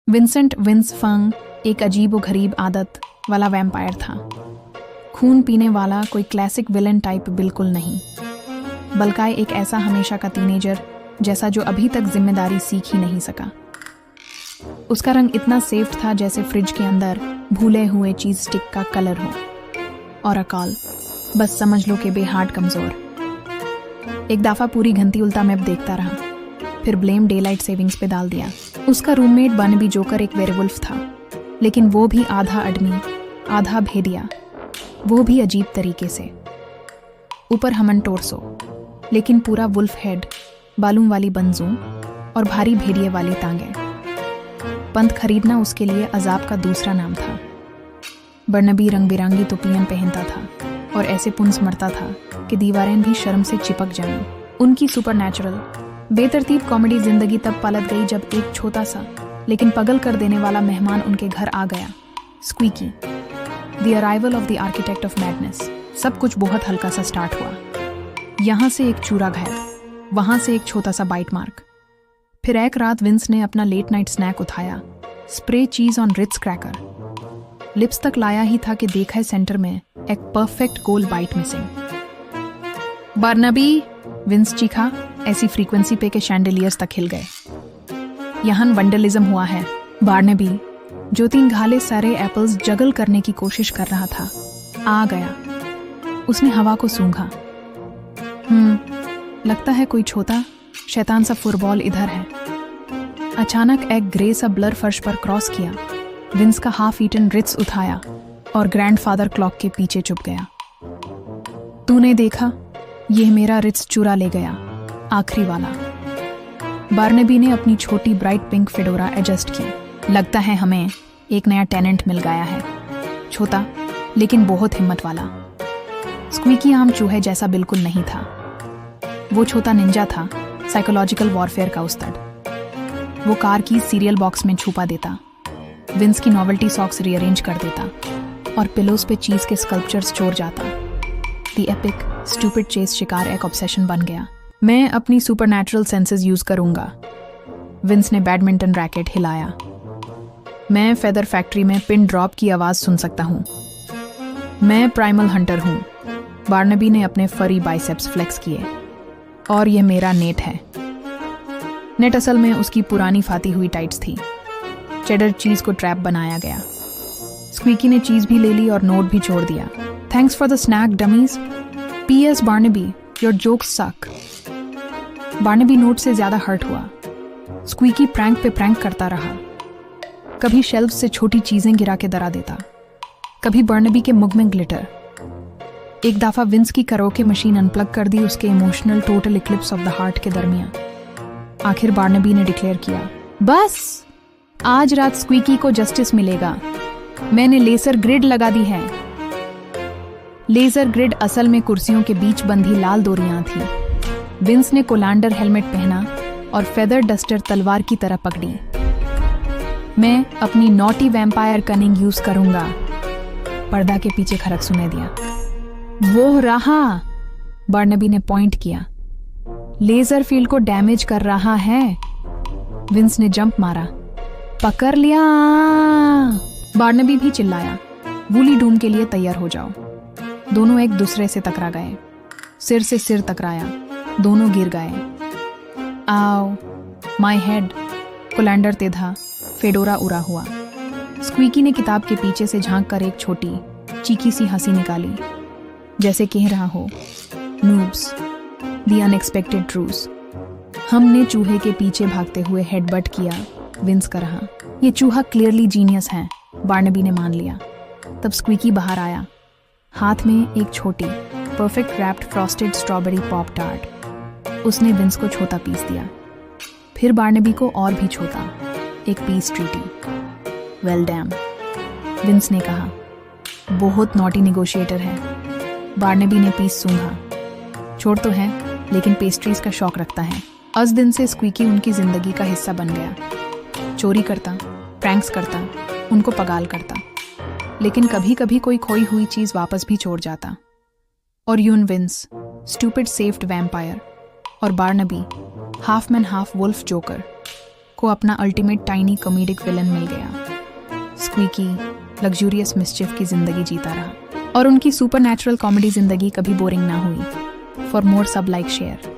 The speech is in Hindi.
विंसेंट विंस फंग एक अजीबोगरीब आदत वाला वैम्पायर था। खून पीने वाला कोई क्लासिक विलन टाइप बिल्कुल नहीं, बल्कि एक ऐसा हमेशा का टीनेजर जैसा जो अभी तक जिम्मेदारी सीख ही नहीं सका। उसका रंग इतना सेफ था जैसे फ्रिज के अंदर भूले हुए चीज स्टिक का कलर हो, और अकाल बस समझ लो कि बेहाड कमजोर। एक दफा पूरी घंटी उल्टा मैप देखता रहा, फिर ब्लेम डेलाइट सेविंग्स पे डाल दिया। उसका रूममेट बार्नबी जोकर एक वेयरवुल्फ था, लेकिन वो भी आधा आदमी आधा भेड़िया, वो भी अजीब तरीके से। ऊपर हमन टोरसो, लेकिन पूरा वुल्फ हेड, बालों वाली बंजों और भारी भेड़िए वाली टांगे। पंथ खरीदना उसके लिए अजाब का दूसरा नाम था। बर्नबी रंग बिरंगी टोपियां पहनता था और ऐसे पुंस मरता था कि दीवारें भी शर्म से चिपक जाएं। उनकी सुपरनैचुरल बेतरतीब कॉमेडी जिंदगी तब पलट गई जब एक छोटा सा लेकिन पगल कर देने वाला मेहमान उनके घर आ गया, squeaky, the arrival of the architect of madness. सब कुछ बहुत हल्का सा स्टार्ट हुआ। यहाँ से एक चूरा घायल, वहां से एक छोटा सा बाइट मार्क। फिर एक रात विंस ने अपना लेट नाइट स्नैक उठाया, स्प्रे चीज ऑन रिट्स क्रैकर। लिप्स तक लाया ही था कि देखा है सेंटर में एक परफेक्ट गोल बाइट मिसिंग। बार्नबी, विंस चीखा, ऐसी फ्रीक्वेंसी पे के शैंडलियर्स तक हिल गए। यहाँ वंडलिज्म हुआ है। बार्नबी, जो 3 घाले सारे एप्पल्स जगल करने की कोशिश कर रहा था, आ गया। उसने हवा को सूंघा। लगता है कोई छोटा शैतान सा फुटबॉल इधर है। अचानक एक ग्रे सा ब्लर फर्श पर क्रॉस किया। विंस का हाफ ईटन रिट्स उठाया और ग्रैंडफादर क्लॉक के पीछे चुप गया। तूने देखा, यह मेरा रिट्स चुरा ले गया, आखिरी वाला। बार्नबी ने अपनी छोटी ब्राइट पिंक फेडोरा एडजस्ट की। लगता है हमें एक नया टेनेंट मिल गया है, छोटा लेकिन बहुत हिम्मत वाला। स्क्वीकी आम चूहे जैसा बिल्कुल नहीं था। वो छोटा निंजा था, साइकोलॉजिकल वॉरफेयर का उस्ताद। वो कार की सीरियल बॉक्स में छुपा देता, विंस की नॉवेल्टी सॉक्स रीअरेंज कर देता और पिलोस पे चीज के स्कल्पचर्स चोर जाता। द एपिक स्टूपिड चेस शिकार एक ऑब्सेशन बन गया। मैं अपनी सुपरनैचुरल सेंसेस यूज करूंगा। विंस ने बैडमिंटन रैकेट हिलाया। मैं फेदर फैक्ट्री में पिन ड्रॉप की आवाज सुन सकता हूं। मैं प्राइमल हंटर हूं। बार्नबी ने अपने फरी बाइसेप्स फ्लेक्स किए। और यह मेरा नेट है। नेट असल में उसकी पुरानी फाती हुई टाइट्स थी। चेडर चीज को ट्रैप बनाया गया। स्क्वीकी ने चीज भी ले ली और नोट भी छोड़ दिया। Thanks for the snake dummies. PS Barnaby, your jokes सक। बार्नबी नोट से ज्यादा हर्ट हुआ। स्क्वीकी प्रैंक पे प्रैंक करता रहा। कभी शेल्फ से छोटी चीजें गिरा के डरा देता, कभी बार्नबी के मुख में ग्लिटर। एक दफा विंस की कराओके मशीन अनप्लग कर दी उसके emotional total Eclipse of the heart के दरमियान। आखिर बार्नबी ने डिक्लेयर किया, बस आज रात स्क्वीकी को जस्टिस मिलेगा। मैंने लेजर ग्रिड लगा दी है। लेजर ग्रिड असल में कुर्सियों के बीच बंधी लाल डोरियां थी। विंस ने कोलांडर हेलमेट पहना और फेदर डस्टर तलवार की तरह पकड़ी। मैं अपनी नॉटी वैम्पायर कनिंग यूज करूंगा। पर्दा के पीछे खरक सुने दिया। वो रहा, बार्नबी ने पॉइंट किया। लेजर फील्ड को डैमेज कर रहा है। विंस ने जंप मारा। पकड़ लिया। बार्नबी भी चिल्लाया, वूली डूम के लिए तैयार हो जाओ। दोनों एक दूसरे से टकरा गए। सिर से सिर टकराया, दोनों गिर गए। आओ माय हेड। कोलैंडर तेधा, फेडोरा उड़ा हुआ। स्क्वीकी ने किताब के पीछे से झांक कर एक छोटी चीखी सी हंसी निकाली, जैसे कह रहा हो, नूब्स, द अनएक्सपेक्टेड ट्रूस। हमने चूहे के पीछे भागते हुए हेडबट किया। विंस का रहा, ये चूहा क्लियरली जीनियस है। बार्नबी ने मान लिया। तब स्क्वीकी बाहर आया, हाथ में एक छोटी perfect wrapped frosted strawberry pop tart. उसने विंस को छोटा पीस दिया, फिर बार्नबी को और भी छोटा, एक peace treaty. Well damn, Vince ने कहा, बहुत नॉटी नेगोशिएटर है। बार्नबी ने पीस सूंघा। छोड़ तो है, लेकिन पेस्ट्रीज का शौक रखता है। उस दिन से स्क्वीकी उनकी जिंदगी का हिस्सा बन गया। चोरी करता, प्रैंक्स करता, उनको पगाल करता, लेकिन कभी कभी कोई खोई हुई चीज वापस भी छोड़ जाता। और यून विंस, स्टूपिड सेफ्ड वैम्पायर, और Barnaby, half man half wolf joker, को अपना अल्टीमेट टाइनी कॉमेडिक विलन मिल गया। स्क्वीकी लग्जूरियस मिस्चिफ की जिंदगी जीता रहा और उनकी सुपर नेचुरल कॉमेडी जिंदगी कभी बोरिंग ना हुई। फॉर मोर सब लाइक शेयर।